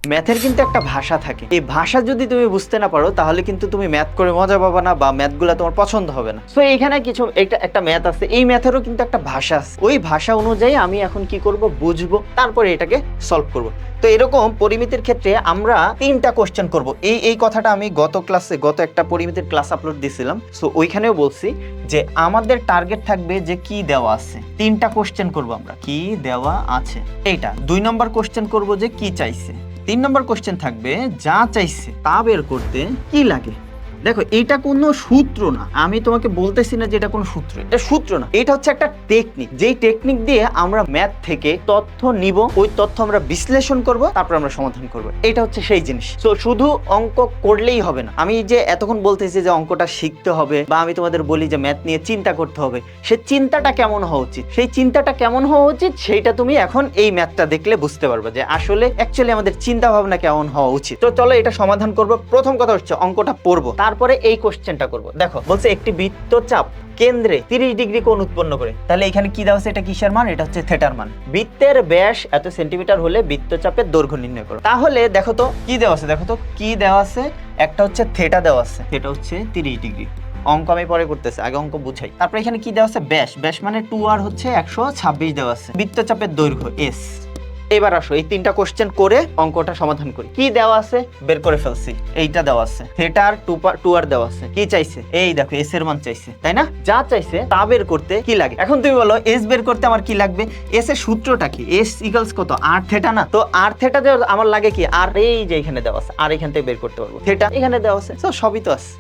ম্যাথের কিন্তু একটা ভাষা থাকে, এই ভাষা যদি তুমি বুঝতে না পারো তাহলে কিন্তু তুমি ম্যাথ করে মজা পাবা না বা ম্যাথগুলো তোমার পছন্দ হবে না। সো এইখানে কিছু একটা ম্যাথ আছে, এই ম্যাথেরও কিন্তু একটা ভাষা আছে, ওই ভাষা অনুযায়ী আমি এখন কি করব বুঝবো, তারপরে এটাকে সলভ করব। তো এরকম পরিমিতির ক্ষেত্রে আমরা 3টা কোশ্চেন করব। এই কথাটা আমি গত একটা পরিমিতির ক্লাস আপলোড দিয়েছিলাম। সো ওইখানেও বলছি যে আমাদের টার্গেট থাকবে যে কি দেওয়া আছে, 3টা কোশ্চেন করব আমরা, কি দেওয়া আছে এইটা। 2 নম্বর কোশ্চেন করব যে কি চাইছে। 3 নম্বর কোশ্চেন থাকবে যা চাইছে তা বের করতে কি লাগে। দেখো এটা কোনো সূত্র না, আমি তোমাকে বলতেছি না যে এটা কোনো সূত্র, এটা সূত্র না, এটা হচ্ছে একটা টেকনিক, যেই টেকনিক দিয়ে আমরা ম্যাথ থেকে তথ্য নিব, ওই তথ্য আমরা বিশ্লেষণ করব, তারপর আমরা সমাধান করব। এটা হচ্ছে সেই জিনিস। তো শুধু অঙ্ক করলেই হবে না। আমি যে এতক্ষণ বলতেছি যে অঙ্কটা শিখতে হবে, বা আমি তোমাদের বলি যে ম্যাথ নিয়ে চিন্তা করতে হবে, সেই চিন্তাটা কেমন হওয়া উচিত, সেই চিন্তাটা কেমন হওয়া উচিত সেইটা তুমি এখন এই ম্যাথটা দেখলে বুঝতে পারবে যে আসলে অ্যাকচুয়ালি আমাদের চিন্তা ভাবনা কেমন হওয়া উচিত। তো চলো এটা সমাধান করব। প্রথম কথা হচ্ছে অঙ্কটা পড়বো, তারপরে এই কোশ্চেনটা করব। দেখো বলছে একটি বৃত্তচাপ কেন্দ্রে 30 ডিগ্রি কোণ উৎপন্ন করে। তাহলে এখানে কি দেওয়া আছে, এটা কিসের মান, এটা হচ্ছে থিটার মান। বৃত্তের ব্যাস এত সেন্টিমিটার হলে বৃত্তচাপের দৈর্ঘ্য নির্ণয় করো। তাহলে দেখো তো কি দেওয়া আছে, দেখো তো কি দেওয়া আছে, একটা হচ্ছে থিটা দেওয়া আছে, থিটা হচ্ছে 30 ডিগ্রি। অঙ্ক আমি পরে করতেছি, আগে অঙ্ক বুঝাই। তারপর এখানে কি দেওয়া আছে, ব্যাস মানে 2r হচ্ছে 126 দেওয়া আছে, বৃত্তচাপের দৈর্ঘ্য s। এবার আসো এই 3টা কোশ্চেন করে অঙ্কটা সমাধান করি। কি দেওয়া আছে বের করে ফেলছি, এইটা দেওয়া আছে, থিটা আর 2r দেওয়া আছে। কি চাইছে, এই দেখো s এর মান চাইছে, তাই না? যা চাইছে তা বের করতে কি লাগে। এখন তুমি বলো s বের করতে আমার কি লাগবে, s এর সূত্রটা কি, s ইকুয়ালস কত, r থিটা না? তো r থিটা যে আমার লাগে কি, আর এই যে এখানে দেওয়া আছে, আর এখান থেকে বের করতে পারবো, থিটা এখানে দেওয়া আছে, তো সবই তো আছে।